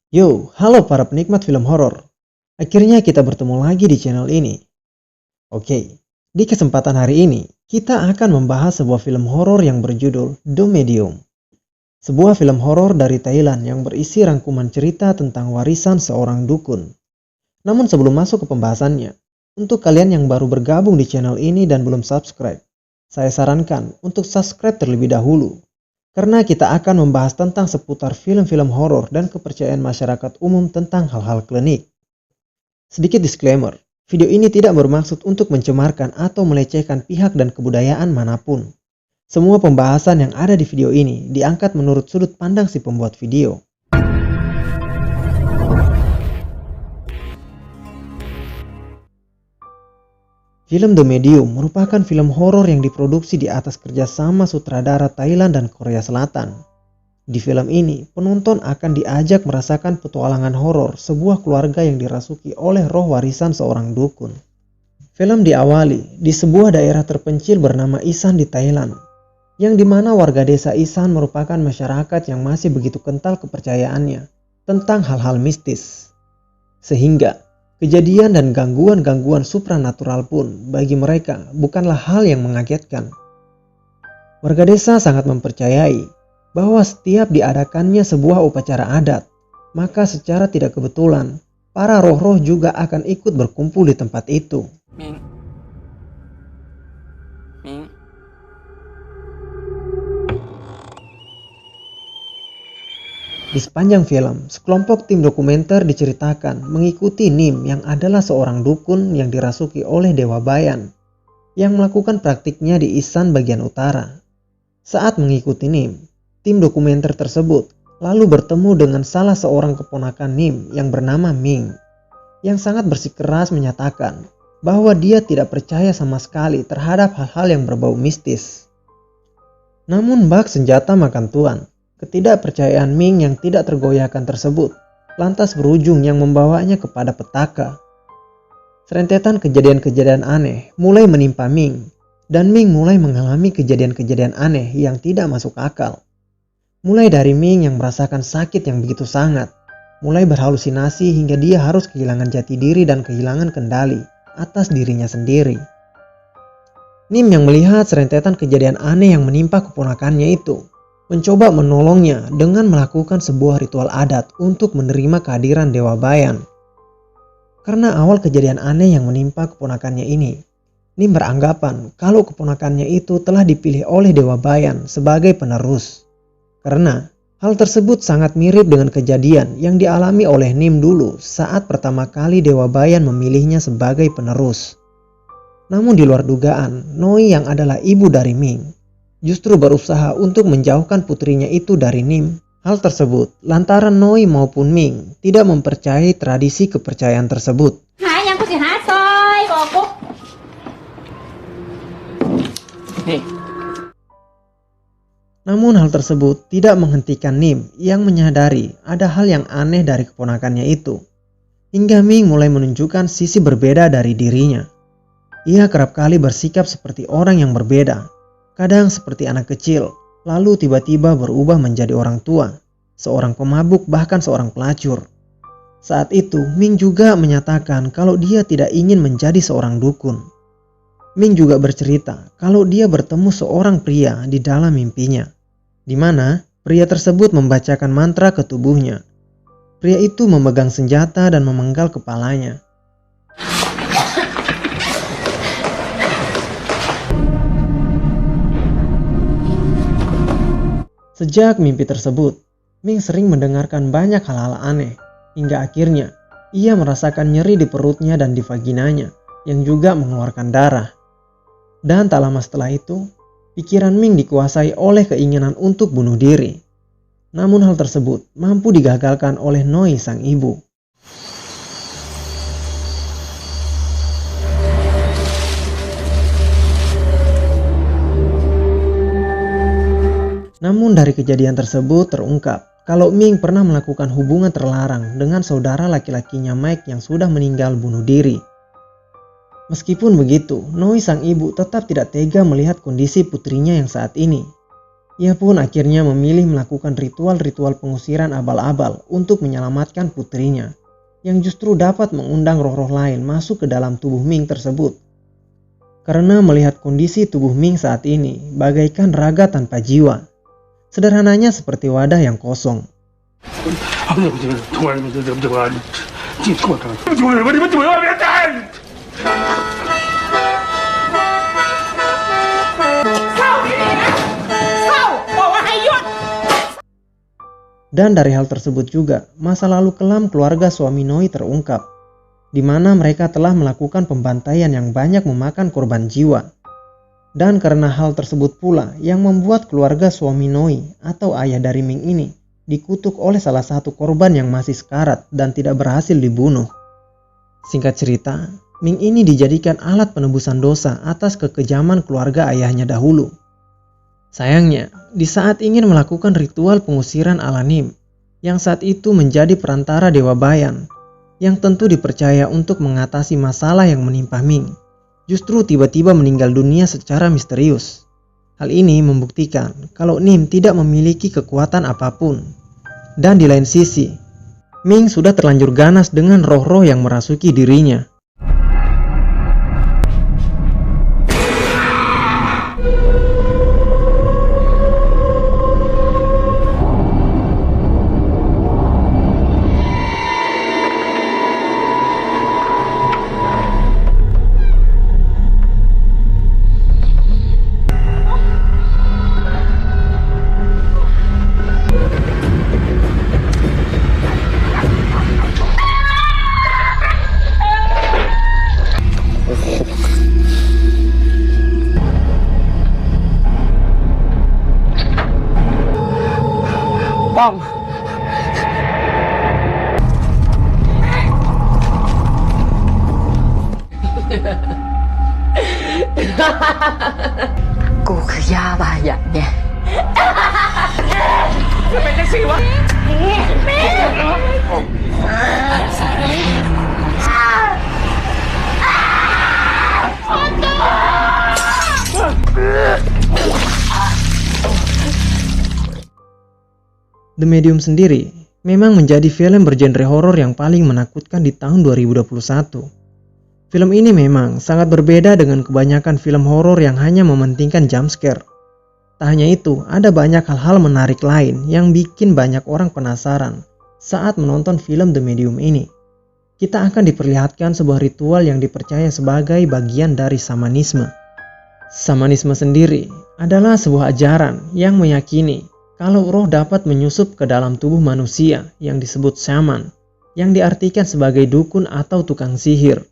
Yo, halo para penikmat film horor. Akhirnya kita bertemu lagi di channel ini. Oke, di kesempatan hari ini kita akan membahas sebuah film horor yang berjudul The Medium. Sebuah film horor dari Thailand yang berisi rangkuman cerita tentang warisan seorang dukun. Namun sebelum masuk ke pembahasannya, untuk kalian yang baru bergabung di channel ini dan belum subscribe, saya sarankan untuk subscribe terlebih dahulu. Karena kita akan membahas tentang seputar film-film horor dan kepercayaan masyarakat umum tentang hal-hal klinik. Sedikit disclaimer, video ini tidak bermaksud untuk mencemarkan atau melecehkan pihak dan kebudayaan manapun. Semua pembahasan yang ada di video ini diangkat menurut sudut pandang si pembuat video. Film The Medium merupakan film horor yang diproduksi di atas kerjasama sutradara Thailand dan Korea Selatan. Di film ini, penonton akan diajak merasakan petualangan horor sebuah keluarga yang dirasuki oleh roh warisan seorang dukun. Film diawali di sebuah daerah terpencil bernama Isan di Thailand, yang dimana warga desa Isan merupakan masyarakat yang masih begitu kental kepercayaannya tentang hal-hal mistis. Sehingga, kejadian dan gangguan-gangguan supranatural pun bagi mereka bukanlah hal yang mengagetkan. Warga desa sangat mempercayai bahwa setiap diadakannya sebuah upacara adat, maka secara tidak kebetulan, para roh-roh juga akan ikut berkumpul di tempat itu. Ming. Ming. Di sepanjang film, sekelompok tim dokumenter diceritakan mengikuti Nim yang adalah seorang dukun yang dirasuki oleh Dewa Bayan, yang melakukan praktiknya di Isan bagian utara. Saat mengikuti Nim, tim dokumenter tersebut lalu bertemu dengan salah seorang keponakan Nim yang bernama Ming, yang sangat bersikeras menyatakan bahwa dia tidak percaya sama sekali terhadap hal-hal yang berbau mistis. Namun bak senjata makan tuan, ketidakpercayaan Ming yang tidak tergoyahkan tersebut lantas berujung yang membawanya kepada petaka. Serentetan kejadian-kejadian aneh mulai menimpa Ming, dan Ming mulai mengalami kejadian-kejadian aneh yang tidak masuk akal. Mulai dari Ming yang merasakan sakit yang begitu sangat, mulai berhalusinasi hingga dia harus kehilangan jati diri dan kehilangan kendali atas dirinya sendiri. Nim yang melihat serentetan kejadian aneh yang menimpa keponakannya itu, mencoba menolongnya dengan melakukan sebuah ritual adat untuk menerima kehadiran Dewa Bayan. Karena awal kejadian aneh yang menimpa keponakannya ini, Nim beranggapan kalau keponakannya itu telah dipilih oleh Dewa Bayan sebagai penerus. Karena hal tersebut sangat mirip dengan kejadian yang dialami oleh Nim dulu saat pertama kali Dewa Bayan memilihnya sebagai penerus. Namun di luar dugaan, Noi yang adalah ibu dari Ming justru berusaha untuk menjauhkan putrinya itu dari Nim. Hal tersebut lantaran Noi maupun Ming tidak mempercayai tradisi kepercayaan tersebut. Hai, aku si Hasoy, aku. Hei. Namun hal tersebut tidak menghentikan Nim yang menyadari ada hal yang aneh dari keponakannya itu. Hingga Ming mulai menunjukkan sisi berbeda dari dirinya. Ia kerap kali bersikap seperti orang yang berbeda. Kadang seperti anak kecil, lalu tiba-tiba berubah menjadi orang tua, seorang pemabuk bahkan seorang pelacur. Saat itu Ming juga menyatakan kalau dia tidak ingin menjadi seorang dukun. Ming juga bercerita kalau dia bertemu seorang pria di dalam mimpinya, di mana pria tersebut membacakan mantra ke tubuhnya. Pria itu memegang senjata dan memenggal kepalanya. Sejak mimpi tersebut, Ming sering mendengarkan banyak hal-hal aneh, hingga akhirnya ia merasakan nyeri di perutnya dan di vaginanya, yang juga mengeluarkan darah. Dan tak lama setelah itu, pikiran Ming dikuasai oleh keinginan untuk bunuh diri. Namun hal tersebut mampu digagalkan oleh Noi sang ibu. Namun dari kejadian tersebut terungkap kalau Ming pernah melakukan hubungan terlarang dengan saudara laki-lakinya Mike yang sudah meninggal bunuh diri. Meskipun begitu, Noi sang ibu tetap tidak tega melihat kondisi putrinya yang saat ini. Ia pun akhirnya memilih melakukan ritual-ritual pengusiran abal-abal untuk menyelamatkan putrinya, yang justru dapat mengundang roh-roh lain masuk ke dalam tubuh Ming tersebut. Karena melihat kondisi tubuh Ming saat ini bagaikan raga tanpa jiwa, sederhananya seperti wadah yang kosong. Dan dari hal tersebut juga, masa lalu kelam keluarga suami Noi terungkap, di mana mereka telah melakukan pembantaian yang banyak memakan korban jiwa. Dan karena hal tersebut pula yang membuat keluarga suami Noi atau ayah dari Ming ini dikutuk oleh salah satu korban yang masih sekarat dan tidak berhasil dibunuh. Singkat cerita, Ming ini dijadikan alat penebusan dosa atas kekejaman keluarga ayahnya dahulu. Sayangnya, di saat ingin melakukan ritual pengusiran ala Nim, yang saat itu menjadi perantara Dewa Bayan, yang tentu dipercaya untuk mengatasi masalah yang menimpa Ming, justru tiba-tiba meninggal dunia secara misterius. Hal ini membuktikan kalau Nim tidak memiliki kekuatan apapun. Dan di lain sisi, Ming sudah terlanjur ganas dengan roh-roh yang merasuki dirinya. Cô คือย่าบายันไง The Medium sendiri memang menjadi film bergenre horor yang paling menakutkan di tahun 2021. Film ini memang sangat berbeda dengan kebanyakan film horor yang hanya mementingkan jump scare. Tak hanya itu, ada banyak hal-hal menarik lain yang bikin banyak orang penasaran saat menonton film The Medium ini. Kita akan diperlihatkan sebuah ritual yang dipercaya sebagai bagian dari shamanisme. Shamanisme sendiri adalah sebuah ajaran yang meyakini kalau roh dapat menyusup ke dalam tubuh manusia yang disebut shaman, yang diartikan sebagai dukun atau tukang sihir,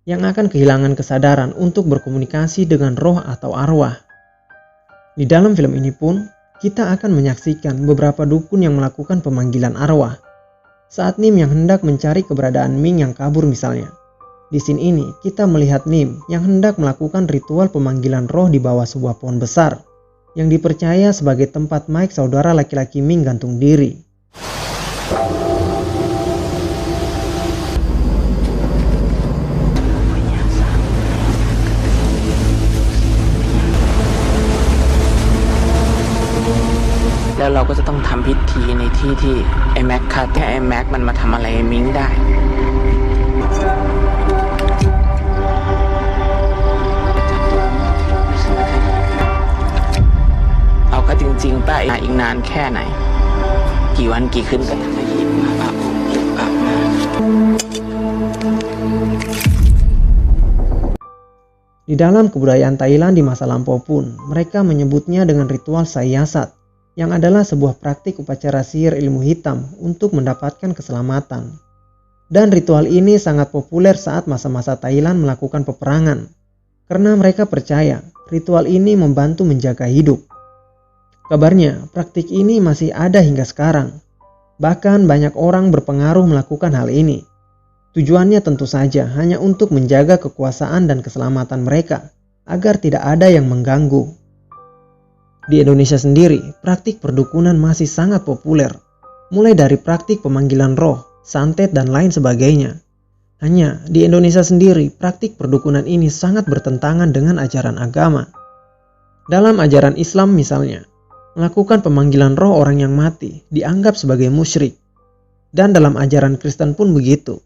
yang akan kehilangan kesadaran untuk berkomunikasi dengan roh atau arwah. Di dalam film ini pun, kita akan menyaksikan beberapa dukun yang melakukan pemanggilan arwah. Saat Nim yang hendak mencari keberadaan Ming yang kabur misalnya. Di scene ini, kita melihat Nim yang hendak melakukan ritual pemanggilan roh di bawah sebuah pohon besar, yang dipercaya sebagai tempat Mike saudara laki-laki Ming gantung diri.แล้วเราก็จะต้องทำพิธีในที่ที่ไอ้แม็กค่ะแค่ไอ้แม็กมันมาทำอะไรมิงได้เอาก็จริงๆป้าอีกนานแค่ไหนกี่วันกี่คืนก็ทำให้ยิบป้า Di dalam kebudayaan Thailand di masa lampau pun, mereka menyebutnya dengan ritual Sayasat, yang adalah sebuah praktik upacara sihir ilmu hitam untuk mendapatkan keselamatan. Dan ritual ini sangat populer saat masa-masa Thailand melakukan peperangan, karena mereka percaya ritual ini membantu menjaga hidup. Kabarnya, praktik ini masih ada hingga sekarang. Bahkan banyak orang berpengaruh melakukan hal ini. Tujuannya tentu saja hanya untuk menjaga kekuasaan dan keselamatan mereka, agar tidak ada yang mengganggu. Di Indonesia sendiri, praktik perdukunan masih sangat populer, mulai dari praktik pemanggilan roh, santet, dan lain sebagainya. Hanya di Indonesia sendiri, praktik perdukunan ini sangat bertentangan dengan ajaran agama. Dalam ajaran Islam misalnya, Melakukan pemanggilan roh orang yang mati dianggap sebagai musyrik. Dan dalam ajaran Kristen pun begitu.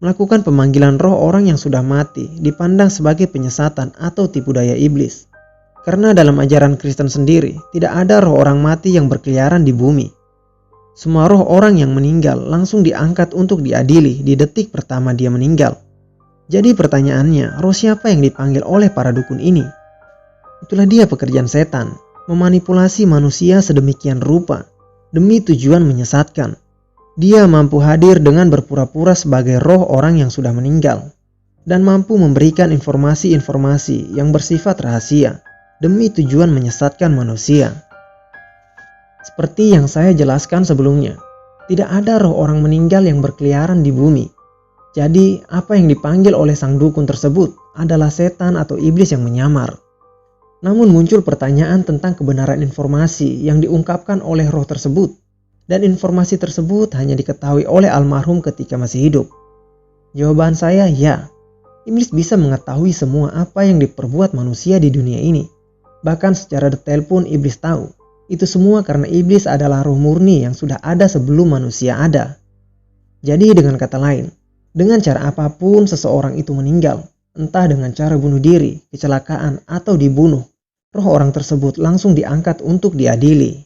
Melakukan pemanggilan roh orang yang sudah mati dipandang sebagai penyesatan atau tipu daya iblis. Karena dalam ajaran Kristen sendiri tidak ada roh orang mati yang berkeliaran di bumi. Semua roh orang yang meninggal langsung diangkat untuk diadili di detik pertama dia meninggal. Jadi pertanyaannya, roh siapa yang dipanggil oleh para dukun ini? Itulah dia pekerjaan setan, memanipulasi manusia sedemikian rupa demi tujuan menyesatkan. Dia mampu hadir dengan berpura-pura sebagai roh orang yang sudah meninggal dan mampu memberikan informasi-informasi yang bersifat rahasia demi tujuan menyesatkan manusia. Seperti yang saya jelaskan sebelumnya, tidak ada roh orang meninggal yang berkeliaran di bumi. Jadi, apa yang dipanggil oleh sang dukun tersebut adalah setan atau iblis yang menyamar. Namun muncul pertanyaan tentang kebenaran informasi yang diungkapkan oleh roh tersebut. Dan informasi tersebut hanya diketahui oleh almarhum ketika masih hidup. Jawaban saya ya, iblis bisa mengetahui semua apa yang diperbuat manusia di dunia ini. Bahkan secara detail pun iblis tahu. Itu semua karena iblis adalah roh murni yang sudah ada sebelum manusia ada. Jadi dengan kata lain, dengan cara apapun seseorang itu meninggal, entah dengan cara bunuh diri, kecelakaan, atau dibunuh, roh orang tersebut langsung diangkat untuk diadili.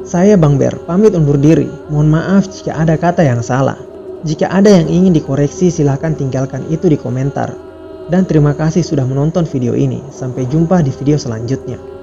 Saya Bang Ber, pamit undur diri. Mohon maaf jika ada kata yang salah. Jika ada yang ingin dikoreksi silahkan tinggalkan itu di komentar. Dan terima kasih sudah menonton video ini. Sampai jumpa di video selanjutnya.